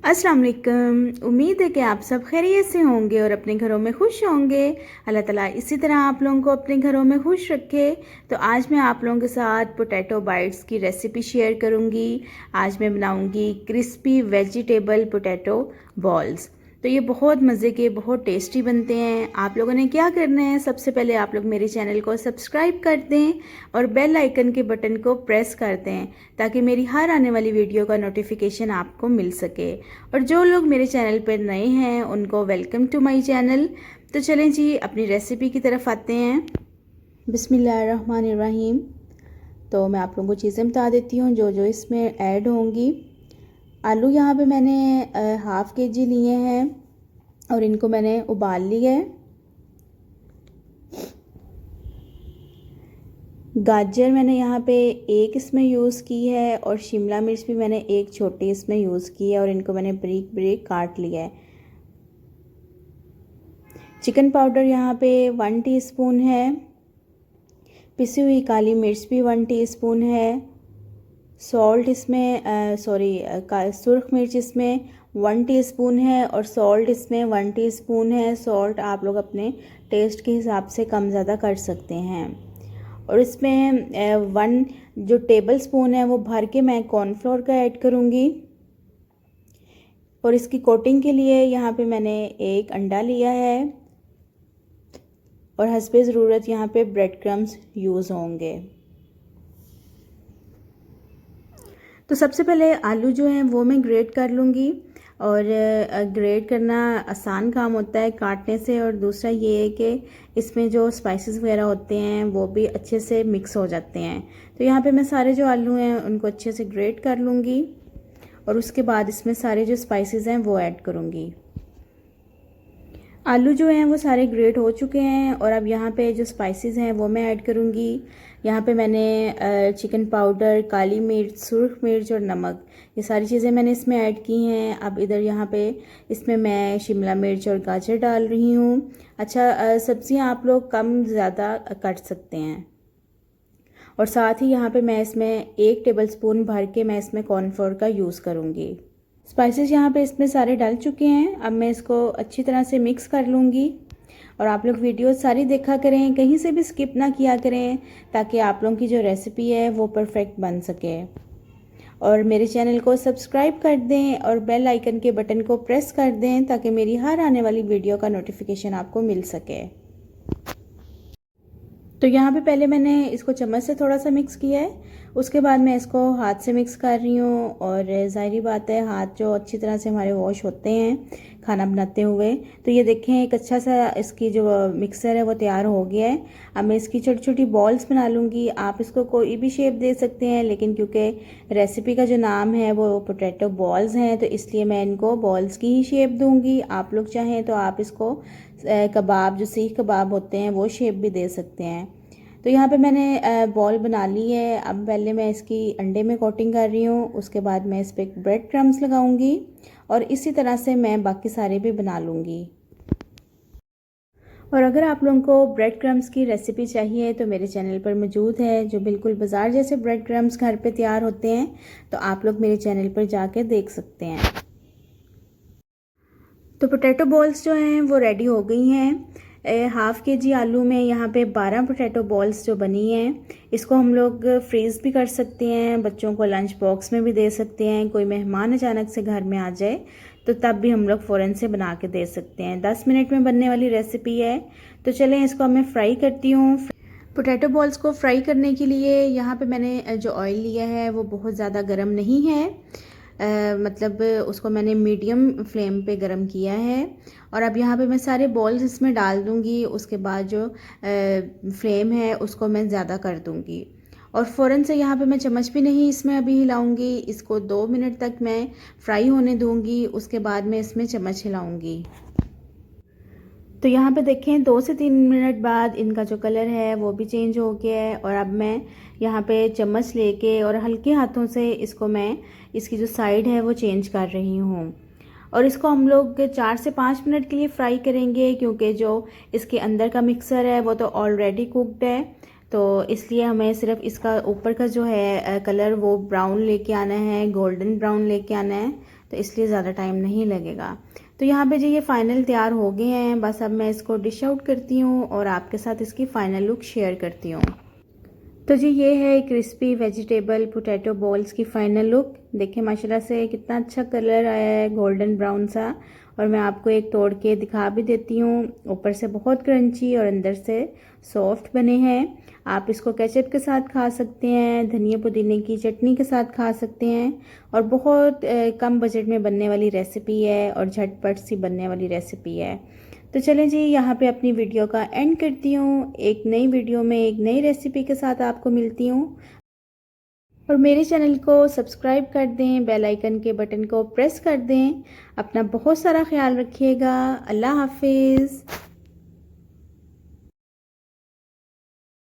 अस्सलाम वालेकुम। उम्मीद है कि आप सब खैरियत से होंगे और अपने घरों में खुश होंगे। अल्लाह ताला इसी तरह आप लोगों को अपने घरों में खुश रखे। तो आज मैं आप लोगों के साथ पोटैटो बाइट्स की रेसिपी शेयर करूंगी। आज मैं बनाऊंगी क्रिस्पी वेजिटेबल पोटैटो बॉल्स। तो ये बहुत मज़े के, बहुत टेस्टी बनते हैं। आप लोगों ने क्या करना है, सबसे पहले आप लोग मेरे चैनल को सब्सक्राइब कर दें और बेल आइकन के बटन को प्रेस कर दें ताकि मेरी हर आने वाली वीडियो का नोटिफिकेशन आपको मिल सके। और जो लोग मेरे चैनल पर नए हैं उनको वेलकम टू माय चैनल। तो चलें जी, अपनी रेसिपी की तरफ आते हैं। बिस्मिल्लाहिर्रहमानिर्रहीम। तो मैं आप लोगों को चीज़ें बता देती हूँ जो जो इसमें ऐड होंगी। आलू यहाँ पे मैंने हाफ़ के जी लिए हैं और इनको मैंने उबाल लिया है। गाजर मैंने यहाँ पे एक इसमें यूज़ की है और शिमला मिर्च भी मैंने एक छोटी इसमें यूज़ की है और इनको मैंने ब्रीक ब्रीक काट लिया है। चिकन पाउडर यहाँ पे 1 टीस्पून है। पिसी हुई काली मिर्च भी 1 टीस्पून है। सॉल्ट इसमें सुरख मिर्च इसमें 1 टीस्पून है और सॉल्ट इसमें 1 टीस्पून है। सॉल्ट आप लोग अपने टेस्ट के हिसाब से कम ज़्यादा कर सकते हैं। और इसमें 1 जो टेबल स्पून है वो भर के मैं कॉर्नफ्लोर का ऐड करूँगी। और इसकी कोटिंग के लिए यहाँ पे मैंने एक अंडा लिया है और हस्बे ज़रूरत यहाँ पे ब्रेड क्रम्स यूज़ होंगे। तो सबसे पहले आलू जो हैं वो मैं ग्रेट कर लूँगी। और ग्रेट करना आसान काम होता है काटने से। और दूसरा ये है कि इसमें जो स्पाइसेस वगैरह होते हैं वो भी अच्छे से मिक्स हो जाते हैं। तो यहाँ पे मैं सारे जो आलू हैं उनको अच्छे से ग्रेट कर लूँगी और उसके बाद इसमें सारे जो स्पाइसेस हैं वो ऐड करूँगी। आलू जो हैं वो सारे ग्रेट हो चुके हैं और अब यहाँ पे जो स्पाइसेस हैं वो मैं ऐड करूँगी। यहाँ पे मैंने चिकन पाउडर, काली मिर्च, सुर्ख मिर्च और नमक, ये सारी चीज़ें मैंने इसमें ऐड की हैं। अब इधर यहाँ पे इसमें मैं शिमला मिर्च और गाजर डाल रही हूँ। अच्छा, सब्ज़ियाँ आप लोग कम ज़्यादा काट सकते हैं। और साथ ही यहाँ पे मैं इसमें 1 टेबलस्पून भर के मैं इसमें कॉर्नफ्लोर का यूज़ करूँगी। स्पाइसेस यहाँ पे इसमें सारे डाल चुके हैं। अब मैं इसको अच्छी तरह से मिक्स कर लूँगी। और आप लोग वीडियो सारी देखा करें, कहीं से भी स्किप ना किया करें ताकि आप लोगों की जो रेसिपी है वो परफेक्ट बन सके। और मेरे चैनल को सब्सक्राइब कर दें और बेल आइकन के बटन को प्रेस कर दें ताकि मेरी हर आने वाली वीडियो का नोटिफिकेशन आपको मिल सके। तो यहाँ पे पहले मैंने इसको चम्मच से थोड़ा सा मिक्स किया है, उसके बाद मैं इसको हाथ से मिक्स कर रही हूँ। और ज़ाहिर बात है हाथ जो अच्छी तरह से हमारे वॉश होते हैं खाना बनाते हुए। तो ये देखें एक अच्छा सा इसकी जो मिक्सर है वो तैयार हो गया है। अब मैं इसकी छोटी छोटी बॉल्स बना लूँगी। आप इसको कोई भी शेप दे सकते हैं, लेकिन क्योंकि रेसिपी का जो नाम है वो पोटैटो बॉल्स हैं तो इसलिए मैं इनको बॉल्स की ही शेप दूँगी। आप लोग चाहें तो आप इसको कबाब, जो सीख कबाब होते हैं वो शेप भी दे सकते हैं। तो यहाँ पे मैंने बॉल बना ली है। अब पहले मैं इसकी अंडे में कोटिंग कर रही हूँ, उसके बाद मैं इस पर ब्रेड क्रम्स लगाऊंगी और इसी तरह से मैं बाकी सारे भी बना लूँगी। और अगर आप लोगों को ब्रेड क्रम्स की रेसिपी चाहिए तो मेरे चैनल पर मौजूद है, जो बिल्कुल बाज़ार जैसे ब्रेड क्रम्स घर पे तैयार होते हैं। तो आप लोग मेरे चैनल पर जाके देख सकते हैं। तो पोटैटो बॉल्स जो हैं वो रेडी हो गई हैं। हाफ़ के-जी आलू में यहाँ पे 12 पोटैटो बॉल्स जो बनी हैं, इसको हम लोग फ्रीज़ भी कर सकते हैं, बच्चों को लंच बॉक्स में भी दे सकते हैं। कोई मेहमान अचानक से घर में आ जाए तो तब भी हम लोग फ़ौरन से बना के दे सकते हैं। 10 मिनट में बनने वाली रेसिपी है। तो चलें इसको मैं फ्राई करती हूँ। पोटैटो बॉल्स को फ्राई करने के लिए यहाँ पे मैंने जो ऑयल लिया है वो बहुत ज़्यादा गर्म नहीं है। मतलब उसको मैंने मीडियम फ्लेम पे गरम किया है। और अब यहाँ पे मैं सारे बॉल्स इसमें डाल दूँगी। उसके बाद जो फ्लेम है उसको मैं ज़्यादा कर दूँगी और फ़ौरन से यहाँ पे मैं चम्मच भी नहीं इसमें अभी हिलाऊँगी। इसको 2 मिनट तक मैं फ्राई होने दूँगी, उसके बाद मैं इसमें चम्मच हिलाऊँगी। तो यहाँ पे देखें 2 से 3 मिनट बाद इनका जो कलर है वो भी चेंज हो गया है। और अब मैं यहाँ पे चम्मच लेके और हल्के हाथों से इसको मैं इसकी जो साइड है वो चेंज कर रही हूँ। और इसको हम लोग 4 से 5 मिनट के लिए फ्राई करेंगे क्योंकि जो इसके अंदर का मिक्सर है वो तो ऑलरेडी कुकड है। तो इसलिए हमें सिर्फ इसका ऊपर का जो है कलर वो ब्राउन लेके आना है, गोल्डन ब्राउन लेके आना है। तो इसलिए ज़्यादा टाइम नहीं लगेगा। तो यहाँ पे जी ये फ़ाइनल तैयार हो गए हैं। बस अब मैं इसको डिश आउट करती हूँ और आपके साथ इसकी फ़ाइनल लुक शेयर करती हूँ। तो जी ये है क्रिस्पी वेजिटेबल पोटैटो बॉल्स की फ़ाइनल लुक। देखिए माशाल्लाह से कितना अच्छा कलर आया है, गोल्डन ब्राउन सा। और मैं आपको एक तोड़ के दिखा भी देती हूँ। ऊपर से बहुत क्रंची और अंदर से सॉफ्ट बने हैं। आप इसको केचप के साथ खा सकते हैं, धनिया पुदीने की चटनी के साथ खा सकते हैं। और बहुत कम बजट में बनने वाली रेसिपी है और झटपट सी बनने वाली रेसिपी है। तो चलें जी यहाँ पे अपनी वीडियो का एंड करती हूँ। एक नई वीडियो में एक नई रेसिपी के साथ आपको मिलती हूँ। और मेरे चैनल को सब्सक्राइब कर दें, बेल आइकन के बटन को प्रेस कर दें। अपना बहुत सारा ख्याल रखिएगा। अल्लाह हाफिज़।